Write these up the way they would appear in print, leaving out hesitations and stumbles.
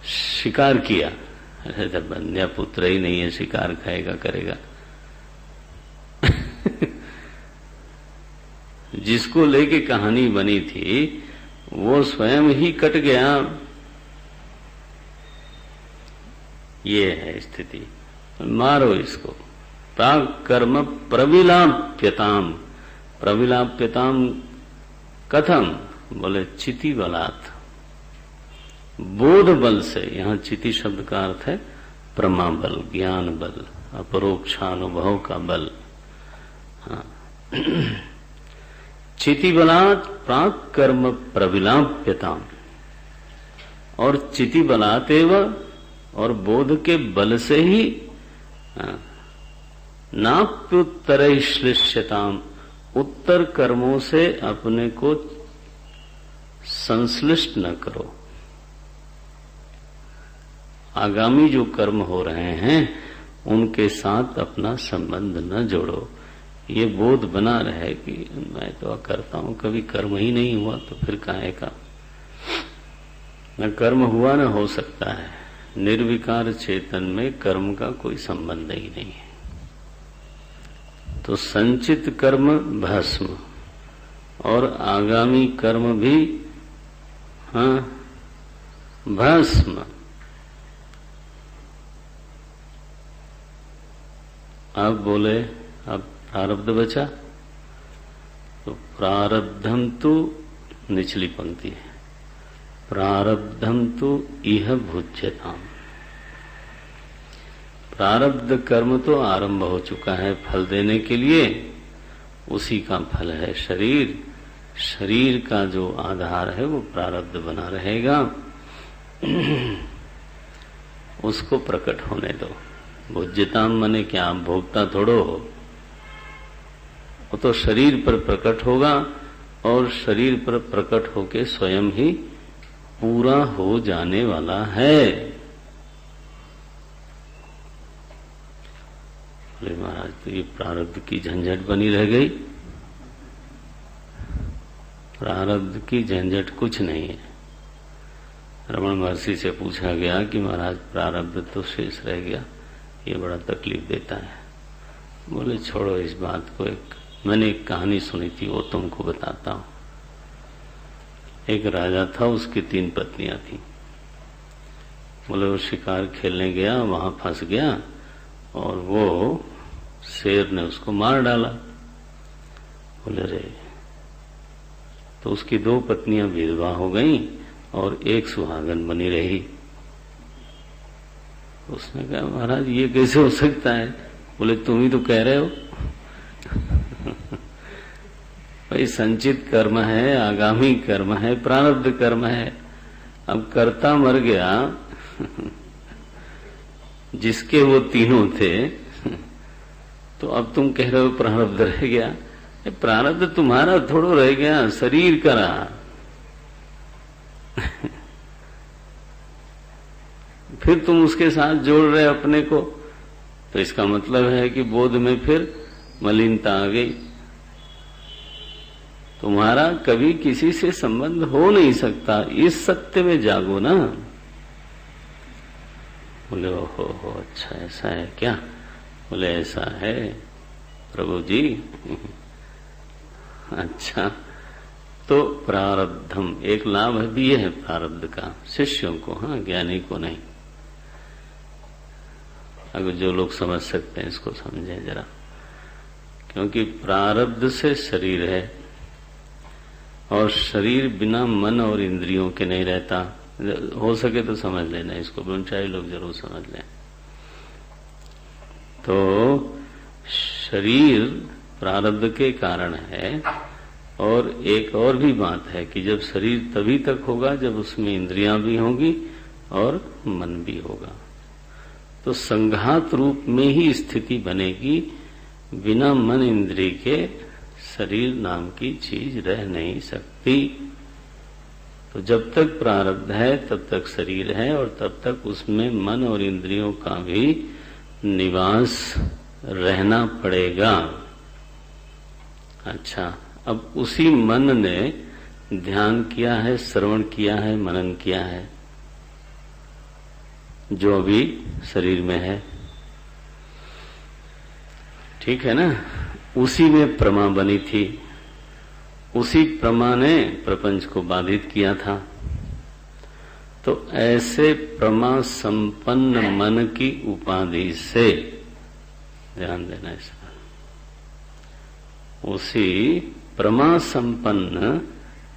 शिकार किया। अरे जब बंध्या पुत्र ही नहीं है, शिकार खाएगा करेगा। जिसको लेके कहानी बनी थी वो स्वयं ही कट गया। ये है स्थिति। मारो इसको। प्राग कर्म प्रविलाप्यताम। प्रविलाप्यताम कथम? बोले चिति बलात्, बोध बल से। यहां चिति शब्द का अर्थ है प्रमा बल, ज्ञान बल, अपरोक्षानुभव का बल। हाँ। चिति बलात् प्राग कर्म प्रविलाप्यताम। और चिति बलात् एवं, और बोध के बल से ही नाप्युत्तर श्लिष्यताम। उत्तर कर्मों से अपने को संश्लिष्ट न करो। आगामी जो कर्म हो रहे हैं उनके साथ अपना संबंध न जोड़ो। ये बोध बना रहे कि मैं तो करता हूं, कभी कर्म ही नहीं हुआ तो फिर काहे का। न कर्म हुआ न हो सकता है। निर्विकार चेतन में कर्म का कोई संबंध ही नहीं है। तो संचित कर्म भस्म और आगामी कर्म भी भस्म। अब बोले अब प्रारब्ध बचा। तो प्रारब्धम तो निचली पंक्ति है, प्रारब्धम तो इह भुज्यताम। प्रारब्ध कर्म तो आरंभ हो चुका है फल देने के लिए, उसी का फल है शरीर। शरीर का जो आधार है वो प्रारब्ध बना रहेगा। उसको प्रकट होने दो। भुज्यताम माने क्या? भोगता थोड़ो हो, वो तो शरीर पर प्रकट होगा और शरीर पर प्रकट होके स्वयं ही पूरा हो जाने वाला है। बोले महाराज तो ये प्रारब्ध की झंझट बनी रह गई। प्रारब्ध की झंझट कुछ नहीं है। रमण महर्षि से पूछा गया कि महाराज प्रारब्ध तो शेष रह गया, ये बड़ा तकलीफ देता है। बोले छोड़ो इस बात को। मैंने एक कहानी सुनी थी, वो तुमको बताता हूं। एक राजा था, उसकी 3 पत्नियां थी। बोले वो शिकार खेलने गया, वहां फंस गया और वो शेर ने उसको मार डाला। बोले रे, तो उसकी 2 पत्नियां विधवा हो गईं और एक सुहागन बनी रही। उसने कहा महाराज ये कैसे हो सकता है? बोले तुम ही तो कह रहे हो। भाई संचित कर्म है, आगामी कर्म है, प्रारब्ध कर्म है। अब कर्ता मर गया जिसके वो तीनों थे, तो अब तुम कह रहे हो प्रारब्ध रह गया। प्रारब्ध तुम्हारा थोड़ो रह गया, शरीर का रहा। फिर तुम उसके साथ जोड़ रहे अपने को, तो इसका मतलब है कि बोध में फिर मलिनता आ गई। तुम्हारा कभी किसी से संबंध हो नहीं सकता। इस सत्य में जागो ना। बोले हो अच्छा ऐसा है क्या? बोले ऐसा है प्रभु जी। अच्छा, तो प्रारब्धम एक लाभ भी है प्रारब्ध का शिष्यों को, हाँ, ज्ञानी को नहीं। अगर जो लोग समझ सकते हैं इसको समझें जरा, क्योंकि प्रारब्ध से शरीर है और शरीर बिना मन और इंद्रियों के नहीं रहता। हो सके तो समझ लेना इसको, ब्रह्मचारी लोग जरूर समझ लें। तो शरीर प्रारब्ध के कारण है। और एक और भी बात है कि जब शरीर तभी तक होगा जब उसमें इंद्रियां भी होंगी और मन भी होगा। तो संघात रूप में ही स्थिति बनेगी। बिना मन इंद्रिय के शरीर नाम की चीज रह नहीं सकती। तो जब तक प्रारब्ध है तब तक शरीर है और तब तक उसमें मन और इंद्रियों का भी निवास रहना पड़ेगा। अच्छा, अब उसी मन ने ध्यान किया है, श्रवण किया है, मनन किया है, जो अभी शरीर में है, ठीक है ना, उसी में प्रमा बनी थी, उसी प्रमा ने प्रपंच को बाधित किया था। तो ऐसे प्रमा संपन्न मन की उपाधि से, ध्यान देना इस पर, उसी प्रमा संपन्न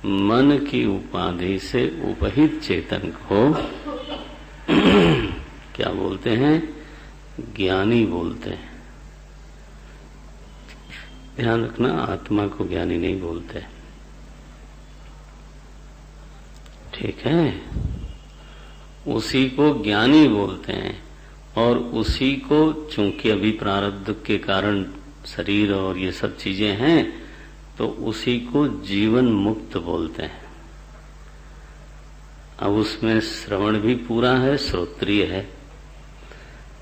मन की उपाधि से उपहित चेतन को क्या बोलते हैं? ज्ञानी बोलते हैं। ध्यान रखना, आत्मा को ज्ञानी नहीं बोलते, ठीक है? उसी को ज्ञानी बोलते हैं। और उसी को, चूंकि अभी प्रारब्ध के कारण शरीर और ये सब चीजें हैं, तो उसी को जीवन मुक्त बोलते हैं। अब उसमें श्रवण भी पूरा है, श्रोत्रिय है,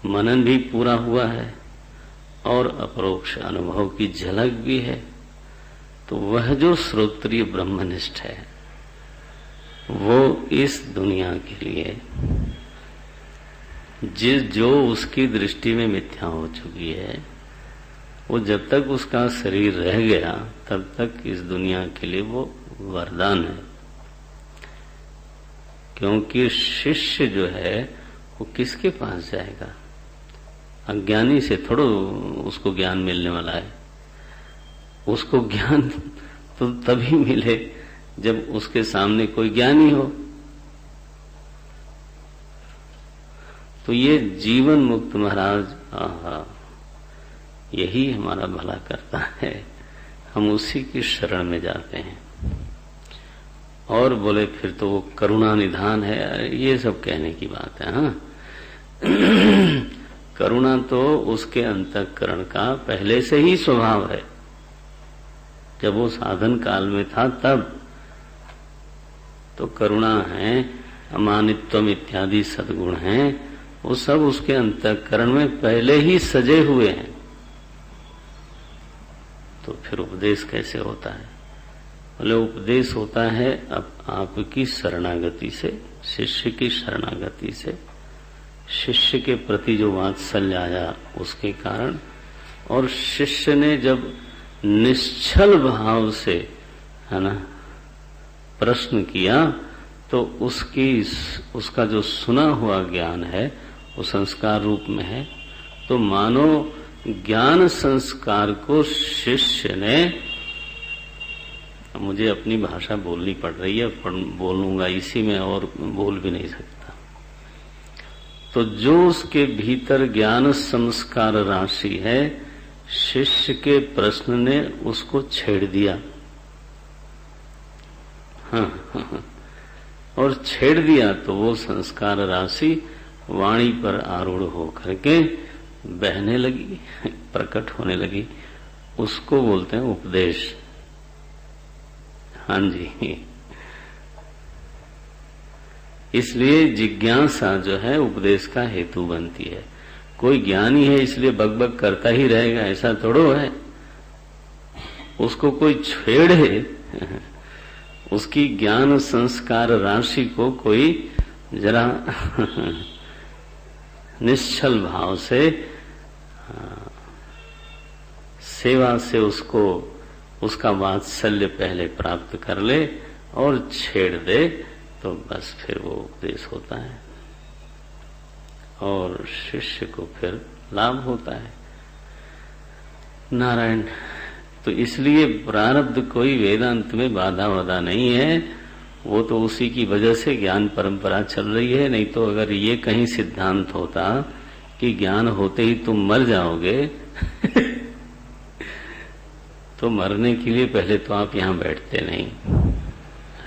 मनन भी पूरा हुआ है, और अपरोक्ष अनुभव की झलक भी है। तो वह जो श्रोत्रिय ब्रह्मनिष्ठ है, वो इस दुनिया के लिए जो उसकी दृष्टि में मिथ्या हो चुकी है, वो जब तक उसका शरीर रह गया तब तक इस दुनिया के लिए वो वरदान है। क्योंकि शिष्य जो है वो किसके पास जाएगा? अज्ञानी से थोड़ो उसको ज्ञान मिलने वाला है। उसको ज्ञान तो तभी मिले जब उसके सामने कोई ज्ञानी हो। तो ये जीवन मुक्त महाराज, आहा, यही हमारा भला करता है। हम उसी की शरण में जाते हैं। और बोले फिर तो वो करुणा निधान है, ये सब कहने की बात है। हाँ, करुणा तो उसके अंतःकरण का पहले से ही स्वभाव है। जब वो साधन काल में था तब तो करुणा है, अमानित्वम इत्यादि सद्गुण हैं, वो सब उसके अंतःकरण में पहले ही सजे हुए हैं। तो फिर उपदेश कैसे होता है? बोले उपदेश होता है अब आपकी शरणागति से, शिष्य की शरणागति से, शिष्य के प्रति जो वात्सल्य आया उसके कारण। और शिष्य ने जब निश्चल भाव से, है ना, प्रश्न किया, तो उसका जो सुना हुआ ज्ञान है वो संस्कार रूप में है। तो मानो ज्ञान संस्कार को शिष्य ने, मुझे अपनी भाषा बोलनी पड़ रही है, बोलूंगा इसी में और बोल भी नहीं सकता। तो जो उसके भीतर ज्ञान संस्कार राशि है, शिष्य के प्रश्न ने उसको छेड़ दिया। हाँ, और छेड़ दिया तो वो संस्कार राशि वाणी पर आरूढ़ होकर के बहने लगी, प्रकट होने लगी। उसको बोलते हैं उपदेश। हाँ जी, इसलिए जिज्ञासा जो है उपदेश का हेतु बनती है। कोई ज्ञानी है इसलिए बकबक करता ही रहेगा, ऐसा थोड़ो है। उसको कोई छेड़े, उसकी ज्ञान संस्कार राशि को कोई जरा निश्चल भाव से सेवा से उसको, उसका वात्सल्य पहले प्राप्त कर ले और छेड़ दे, तो बस फिर वो उपदेश होता है और शिष्य को फिर लाभ होता है। नारायण। तो इसलिए प्रारब्ध कोई वेदांत में बाधा वाधा नहीं है, वो तो उसी की वजह से ज्ञान परंपरा चल रही है। नहीं तो अगर ये कहीं सिद्धांत होता कि ज्ञान होते ही तुम मर जाओगे तो मरने के लिए पहले तो आप यहां बैठते नहीं।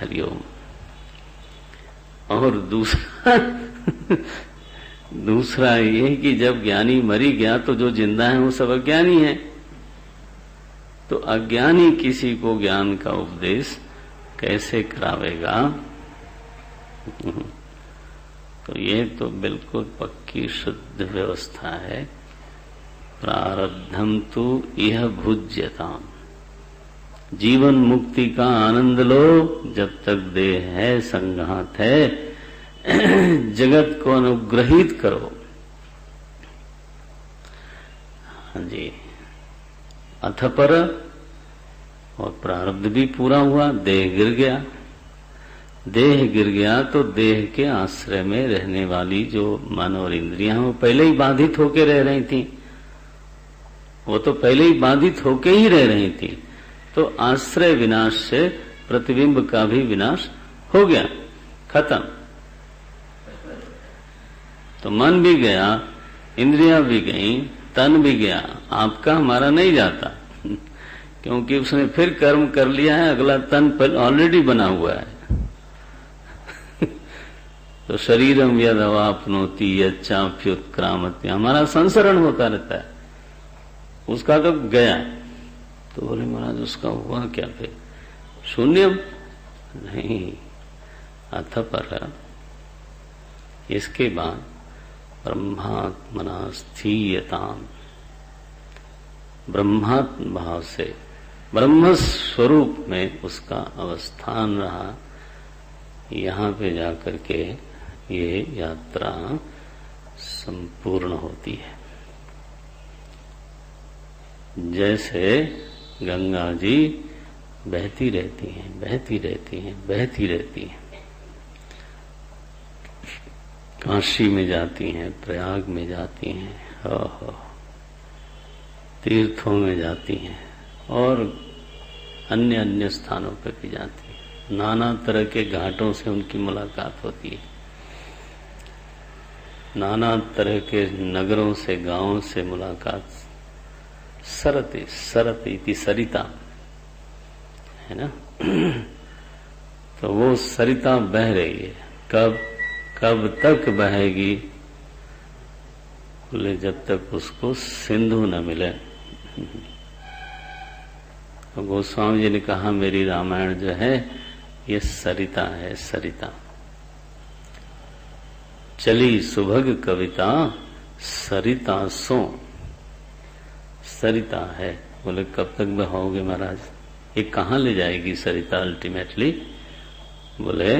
हरिओम। और दूसरा ये कि जब ज्ञानी मरी गया तो जो जिंदा है वो सब अज्ञानी है। तो अज्ञानी किसी को ज्ञान का उपदेश कैसे करावेगा? तो ये तो बिल्कुल पक्की शुद्ध व्यवस्था है। प्रारब्धम तु इह भुज्यताम। जीवन मुक्ति का आनंद लो, जब तक देह है संघात है। जगत को अनुग्रहित करो। हाँ जी। अथ पर, और प्रारब्ध भी पूरा हुआ, देह गिर गया। देह गिर गया तो देह के आश्रय में रहने वाली जो मन और इंद्रियां वो पहले ही बाधित होके रह रही थी, वो तो पहले ही बाधित होके ही रह रही थी। तो आश्रय विनाश से प्रतिबिंब का भी विनाश हो गया, खत्म। तो मन भी गया, इंद्रियां भी गईं, तन भी गया। आपका हमारा नहीं जाता क्योंकि उसने फिर कर्म कर लिया है, अगला तन ऑलरेडी बना हुआ है। तो शरीरम यद अवाप्नोति यच्चाप्युत्क्रामति, हमारा संसरण होता रहता है। उसका तो गया। तो बोले महाराज उसका हुआ क्या फिर? शून्य नहीं। अथ पर, इसके बाद ब्रह्मात्मना स्थीयताम, ब्रह्मात्म भाव से ब्रह्म स्वरूप में उसका अवस्थान रहा। यहाँ पे जाकर के ये यात्रा संपूर्ण होती है। जैसे गंगा जी बहती रहती हैं, बहती रहती हैं, बहती रहती हैं। काशी में जाती हैं, प्रयाग में जाती हैं, तीर्थों में जाती हैं और अन्य अन्य स्थानों पर भी जाती हैं। नाना तरह के घाटों से उनकी मुलाकात होती है, नाना तरह के नगरों से, गांवों से मुलाकात। सरते सरते इति सरिता है ना। तो वो सरिता बह रही है। कब तक बहेगी? बोले जब तक उसको सिंधु न मिले। तो गोस्वामी जी ने कहा मेरी रामायण जो है ये सरिता है, सरिता। चली सुभग कविता सरिता सो, सरिता है। बोले कब तक बहाओगे महाराज? ये कहाँ ले जाएगी सरिता अल्टीमेटली? बोले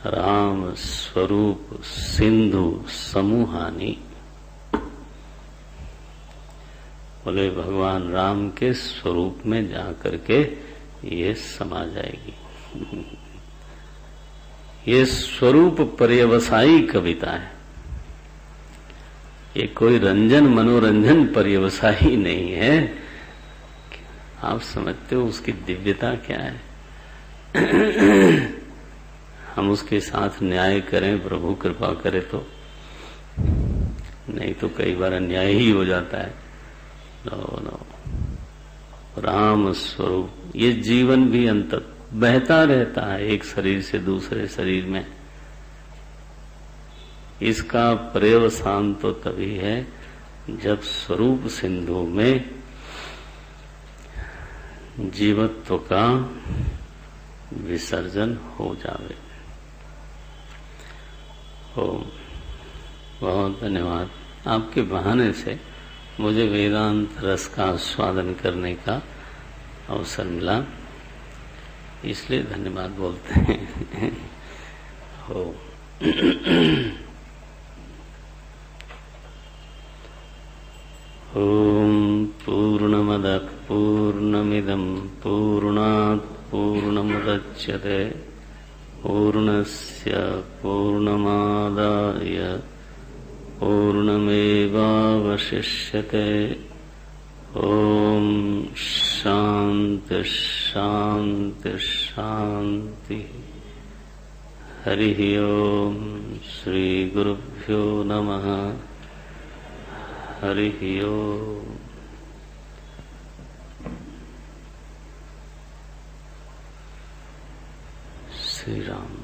राम स्वरूप सिंधु समूहानी। बोले भगवान राम के स्वरूप में जाकर के ये समा जाएगी। ये स्वरूप पर्यवसायी कविता है। ये कोई रंजन मनोरंजन पर्यवसायी नहीं है। आप समझते हो उसकी दिव्यता क्या है? हम उसके साथ न्याय करें, प्रभु कृपा करे तो, नहीं तो कई बार अन्याय ही हो जाता है। नो राम स्वरूप, ये जीवन भी अंतत बहता रहता है एक शरीर से दूसरे शरीर में। इसका पर्यवसान तो तभी है जब स्वरूप सिंधु में जीवत्व का विसर्जन हो जावे। ओम। बहुत धन्यवाद। आपके बहाने से मुझे वेदांत रस का आस्वादन करने का अवसर मिला, इसलिए धन्यवाद बोलते हैं। हो ओम पूर्णमदः पूर्णमिदं पूर्णात् पूर्णमुदच्यते पूर्णस्य पूर्णमादाय पूर्णमेवावशिष्यते। ओम शांति शांति शांति। हरि ओम। श्री गुरुभ्यो नमः। हरि ओम। श्री राम।